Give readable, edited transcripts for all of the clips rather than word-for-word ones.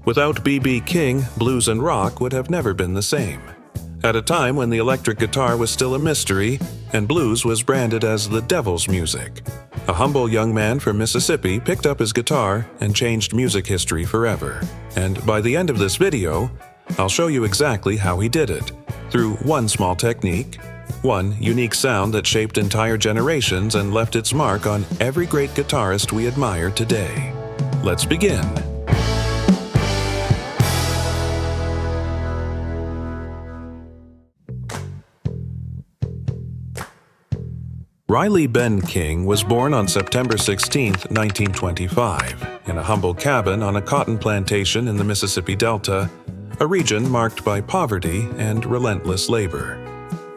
Without B.B. King, blues and rock would have never been the same. At a time when the electric guitar was still a mystery and blues was branded as the devil's music, a humble young man from Mississippi picked up his guitar and changed music history forever. And by the end of this video, I'll show you exactly how he did it, through one small technique, one unique sound that shaped entire generations and left its mark on every great guitarist we admire today. Let's begin. Riley Ben King was born on September 16, 1925, in a humble cabin on a cotton plantation in the Mississippi Delta, a region marked by poverty and relentless labor.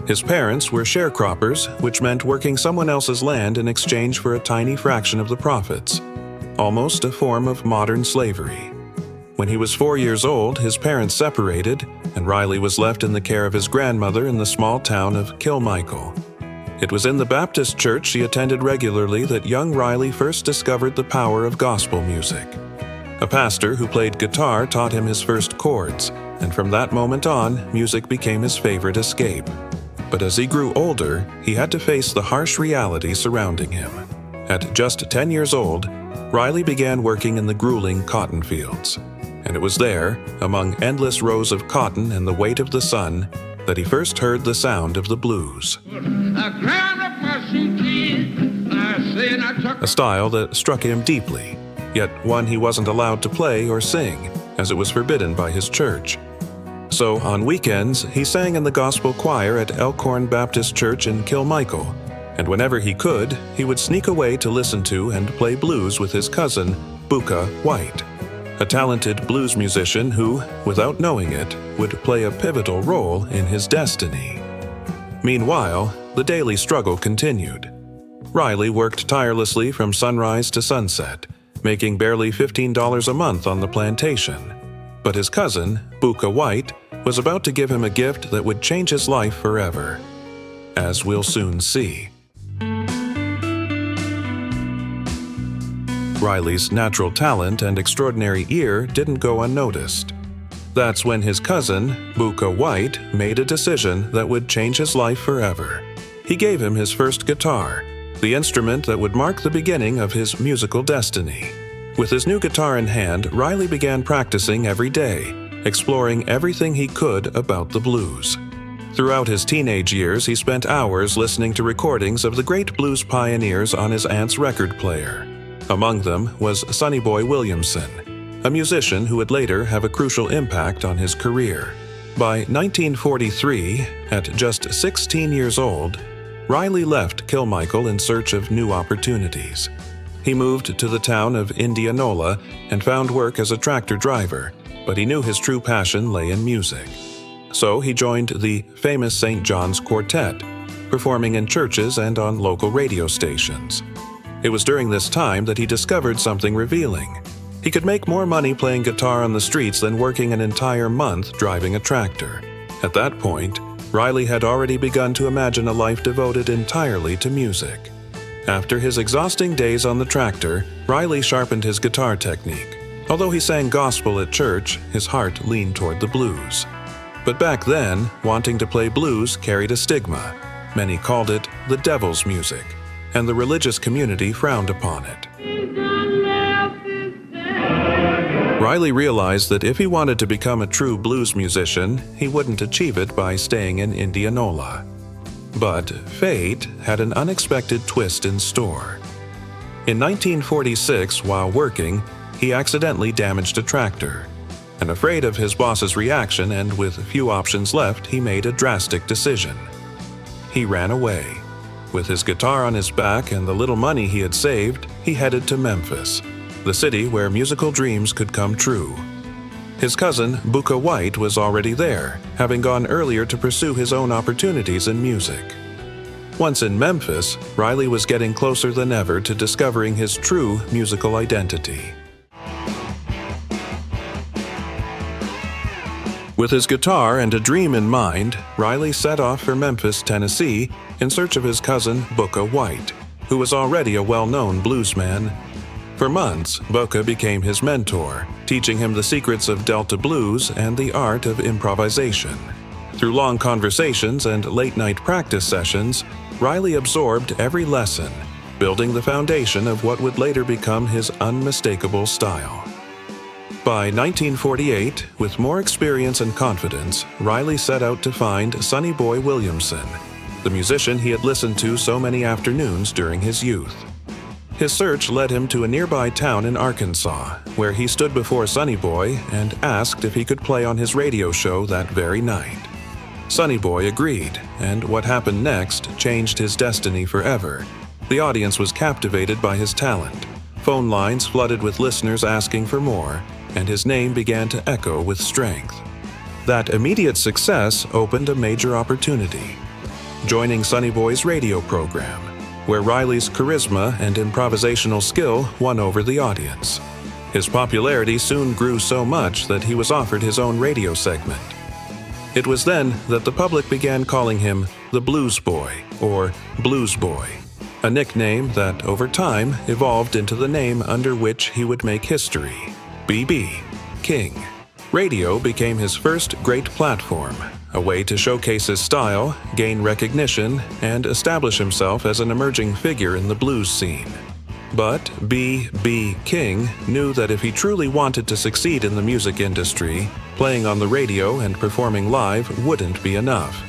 His parents were sharecroppers, which meant working someone else's land in exchange for a tiny fraction of the profits, almost a form of modern slavery. When he was 4 years old, his parents separated, and Riley was left in the care of his grandmother in the small town of Kilmichael. It was in the Baptist church she attended regularly that young Riley first discovered the power of gospel music. A pastor who played guitar taught him his first chords, and from that moment on, music became his favorite escape. But as he grew older, he had to face the harsh reality surrounding him. At just 10 years old, Riley began working in the grueling cotton fields. And it was there, among endless rows of cotton and the weight of the sun, that he first heard the sound of the blues. A style that struck him deeply, yet one he wasn't allowed to play or sing, as it was forbidden by his church. So on weekends, he sang in the gospel choir at Elkhorn Baptist Church in Kilmichael, and whenever he could, he would sneak away to listen to and play blues with his cousin, Booka White, a talented blues musician who, without knowing it, would play a pivotal role in his destiny. Meanwhile, the daily struggle continued. Riley worked tirelessly from sunrise to sunset, making barely $15 a month on the plantation. But his cousin, Booka White, was about to give him a gift that would change his life forever, as we'll soon see. Riley's natural talent and extraordinary ear didn't go unnoticed. That's when his cousin, Booka White, made a decision that would change his life forever. He gave him his first guitar, the instrument that would mark the beginning of his musical destiny. With his new guitar in hand, Riley began practicing every day, exploring everything he could about the blues. Throughout his teenage years, he spent hours listening to recordings of the great blues pioneers on his aunt's record player. Among them was Sonny Boy Williamson, a musician who would later have a crucial impact on his career. By 1943, at just 16 years old, Riley left Kilmichael in search of new opportunities. He moved to the town of Indianola and found work as a tractor driver, but he knew his true passion lay in music. So he joined the famous St. John's Quartet, performing in churches and on local radio stations. It was during this time that he discovered something revealing. He could make more money playing guitar on the streets than working an entire month driving a tractor. At that point, Riley had already begun to imagine a life devoted entirely to music. After his exhausting days on the tractor, Riley sharpened his guitar technique. Although he sang gospel at church, his heart leaned toward the blues. But back then, wanting to play blues carried a stigma. Many called it the devil's music, and the religious community frowned upon it. Riley realized that if he wanted to become a true blues musician, he wouldn't achieve it by staying in Indianola. But fate had an unexpected twist in store. In 1946, while working, he accidentally damaged a tractor. And afraid of his boss's reaction and with few options left, he made a drastic decision. He ran away. With his guitar on his back and the little money he had saved, he headed to Memphis, the city where musical dreams could come true. His cousin, Booka White, was already there, having gone earlier to pursue his own opportunities in music. Once in Memphis, Riley was getting closer than ever to discovering his true musical identity. With his guitar and a dream in mind, Riley set off for Memphis, Tennessee, in search of his cousin, Booka White, who was already a well-known bluesman. For months, Booker became his mentor, teaching him the secrets of Delta blues and the art of improvisation. Through long conversations and late-night practice sessions, Riley absorbed every lesson, building the foundation of what would later become his unmistakable style. By 1948, with more experience and confidence, Riley set out to find Sonny Boy Williamson, the musician he had listened to so many afternoons during his youth. His search led him to a nearby town in Arkansas, where he stood before Sonny Boy and asked if he could play on his radio show that very night. Sonny Boy agreed, and what happened next changed his destiny forever. The audience was captivated by his talent. Phone lines flooded with listeners asking for more, and his name began to echo with strength. That immediate success opened a major opportunity: joining Sonny Boy's radio program, where Riley's charisma and improvisational skill won over the audience. His popularity soon grew so much that he was offered his own radio segment. It was then that the public began calling him the Blues Boy or Blues Boy, a nickname that over time evolved into the name under which he would make history: B.B. King. Radio became his first great platform, a way to showcase his style, gain recognition, and establish himself as an emerging figure in the blues scene. But B.B. King knew that if he truly wanted to succeed in the music industry, playing on the radio and performing live wouldn't be enough.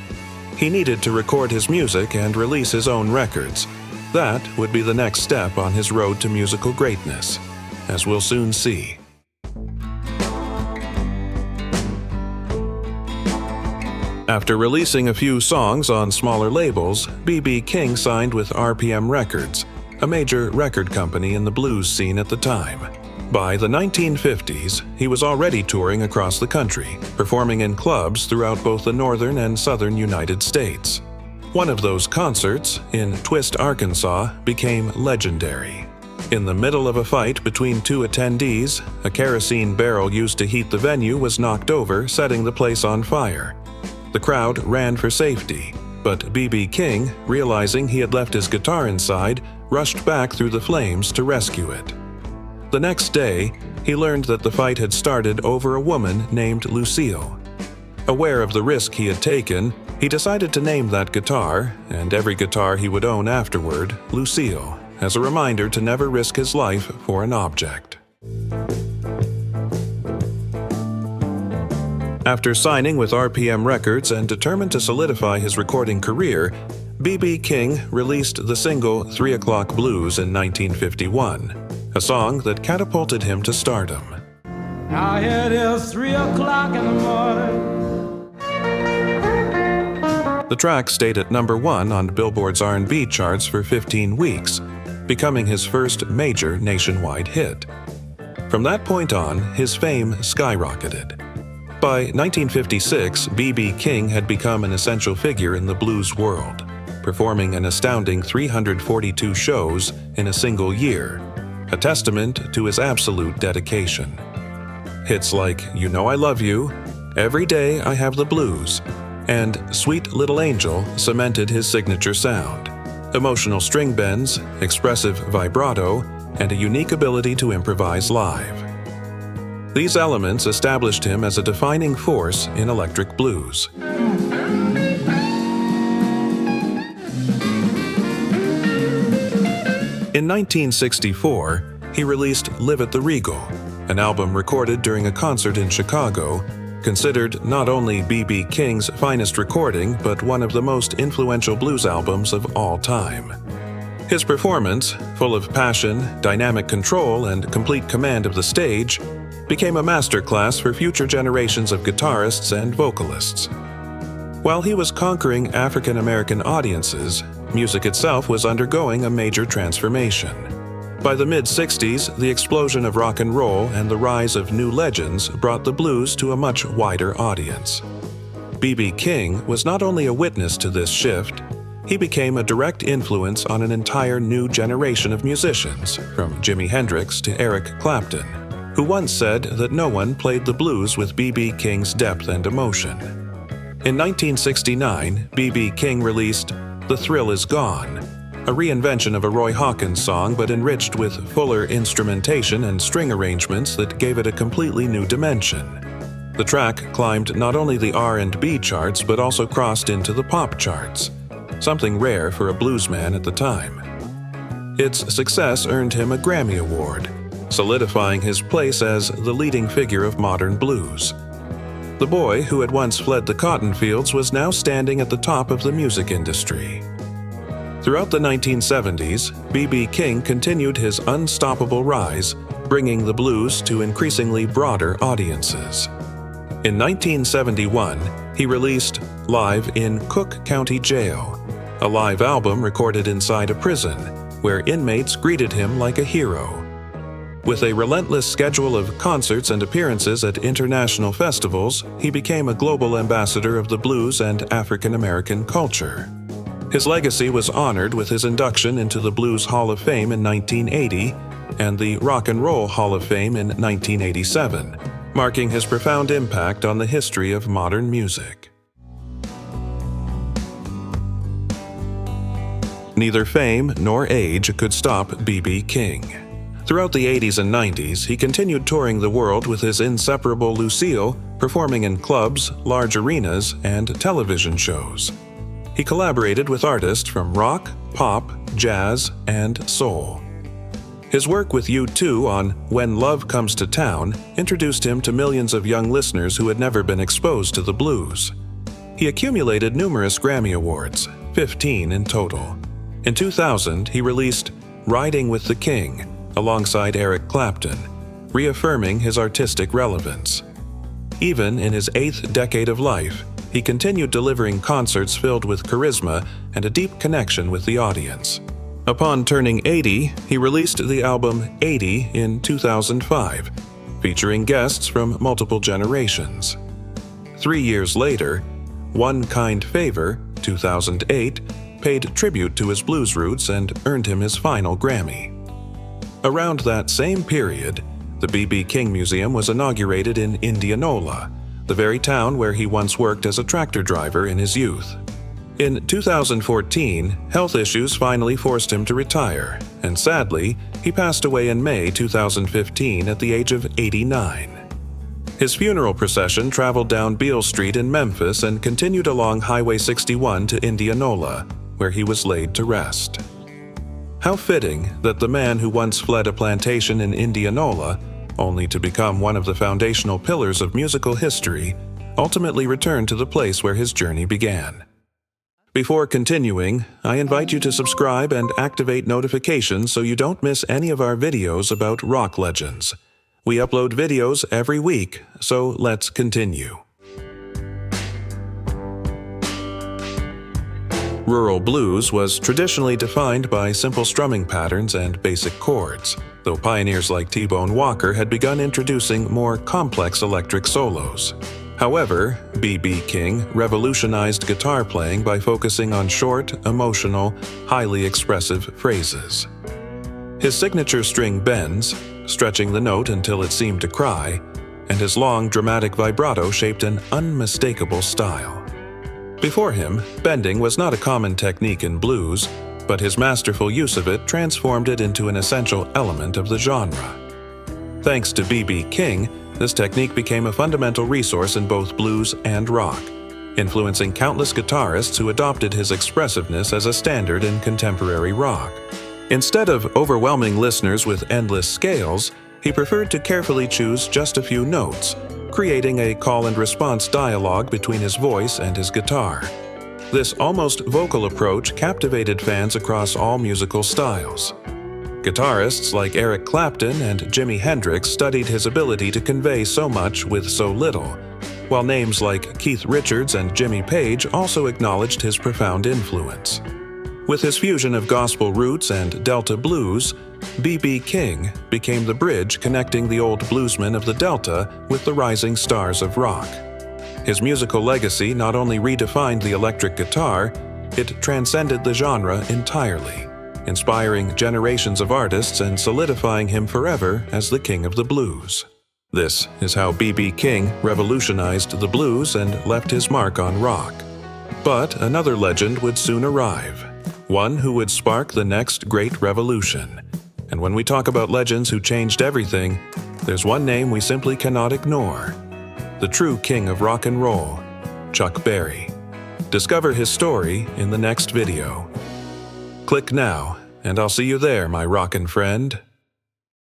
He needed to record his music and release his own records. That would be the next step on his road to musical greatness, as we'll soon see. After releasing a few songs on smaller labels, B.B. King signed with RPM Records, a major record company in the blues scene at the time. By the 1950s, he was already touring across the country, performing in clubs throughout both the northern and southern United States. One of those concerts, in Twist, Arkansas, became legendary. In the middle of a fight between two attendees, a kerosene barrel used to heat the venue was knocked over, setting the place on fire. The crowd ran for safety, but B.B. King, realizing he had left his guitar inside, rushed back through the flames to rescue it. The next day, he learned that the fight had started over a woman named Lucille. Aware of the risk he had taken, he decided to name that guitar, and every guitar he would own afterward, Lucille, as a reminder to never risk his life for an object. After signing with RPM Records and determined to solidify his recording career, B.B. King released the single 3 O'Clock Blues in 1951, a song that catapulted him to stardom. Now it is 3 o'clock in the morning. The track stayed at number 1 on Billboard's R&B charts for 15 weeks, becoming his first major nationwide hit. From that point on, his fame skyrocketed. By 1956, B.B. King had become an essential figure in the blues world, performing an astounding 342 shows in a single year, a testament to his absolute dedication. Hits like You Know I Love You, Every Day I Have the Blues, and Sweet Little Angel cemented his signature sound: emotional string bends, expressive vibrato, and a unique ability to improvise live. These elements established him as a defining force in electric blues. In 1964, he released Live at the Regal, an album recorded during a concert in Chicago, considered not only B.B. King's finest recording but one of the most influential blues albums of all time. His performance, full of passion, dynamic control, and complete command of the stage, became a masterclass for future generations of guitarists and vocalists. While he was conquering African American audiences, music itself was undergoing a major transformation. By the mid-60s, the explosion of rock and roll and the rise of new legends brought the blues to a much wider audience. B.B. King was not only a witness to this shift, he became a direct influence on an entire new generation of musicians, from Jimi Hendrix to Eric Clapton, who once said that no one played the blues with B.B. King's depth and emotion. In 1969, B.B. King released The Thrill Is Gone, a reinvention of a Roy Hawkins song but enriched with fuller instrumentation and string arrangements that gave it a completely new dimension. The track climbed not only the R&B charts but also crossed into the pop charts, something rare for a bluesman at the time. Its success earned him a Grammy Award, solidifying his place as the leading figure of modern blues. The boy who had once fled the cotton fields was now standing at the top of the music industry. Throughout the 1970s, B.B. King continued his unstoppable rise, bringing the blues to increasingly broader audiences. In 1971, he released Live in Cook County Jail, a live album recorded inside a prison, where inmates greeted him like a hero. With a relentless schedule of concerts and appearances at international festivals, he became a global ambassador of the blues and African American culture. His legacy was honored with his induction into the Blues Hall of Fame in 1980 and the Rock and Roll Hall of Fame in 1987, marking his profound impact on the history of modern music. Neither fame nor age could stop B.B. King. Throughout the 80s and 90s, he continued touring the world with his inseparable Lucille, performing in clubs, large arenas, and television shows. He collaborated with artists from rock, pop, jazz, and soul. His work with U2 on When Love Comes to Town introduced him to millions of young listeners who had never been exposed to the blues. He accumulated numerous Grammy Awards, 15 in total. In 2000, he released Riding with the King alongside Eric Clapton, reaffirming his artistic relevance. Even in his 8th decade of life, he continued delivering concerts filled with charisma and a deep connection with the audience. Upon turning 80, he released the album 80 in 2005, featuring guests from multiple generations. 3 years later, One Kind Favor, 2008, paid tribute to his blues roots and earned him his final Grammy. Around that same period, the B.B. King Museum was inaugurated in Indianola, the very town where he once worked as a tractor driver in his youth. In 2014, health issues finally forced him to retire, and sadly, he passed away in May 2015 at the age of 89. His funeral procession traveled down Beale Street in Memphis and continued along Highway 61 to Indianola, where he was laid to rest. How fitting that the man who once fled a plantation in Indianola, only to become one of the foundational pillars of musical history, ultimately returned to the place where his journey began. Before continuing, I invite you to subscribe and activate notifications so you don't miss any of our videos about rock legends. We upload videos every week, so let's continue. Rural blues was traditionally defined by simple strumming patterns and basic chords, though pioneers like T-Bone Walker had begun introducing more complex electric solos. However, B.B. King revolutionized guitar playing by focusing on short, emotional, highly expressive phrases. His signature string bends, stretching the note until it seemed to cry, and his long, dramatic vibrato shaped an unmistakable style. Before him, bending was not a common technique in blues, but his masterful use of it transformed it into an essential element of the genre. Thanks to B.B. King, this technique became a fundamental resource in both blues and rock, influencing countless guitarists who adopted his expressiveness as a standard in contemporary rock. Instead of overwhelming listeners with endless scales, he preferred to carefully choose just a few notes, creating a call-and-response dialogue between his voice and his guitar. This almost vocal approach captivated fans across all musical styles. Guitarists like Eric Clapton and Jimi Hendrix studied his ability to convey so much with so little, while names like Keith Richards and Jimmy Page also acknowledged his profound influence. With his fusion of gospel roots and Delta blues, B.B. King became the bridge connecting the old bluesmen of the Delta with the rising stars of rock. His musical legacy not only redefined the electric guitar, it transcended the genre entirely, inspiring generations of artists and solidifying him forever as the king of the blues. This is how B.B. King revolutionized the blues and left his mark on rock. But another legend would soon arrive. one who would spark the next great revolution. And when we talk about legends who changed everything, there's one name we simply cannot ignore: the true king of rock and roll, Chuck Berry. Discover his story in the next video. Click now, and I'll see you there, my rockin' friend.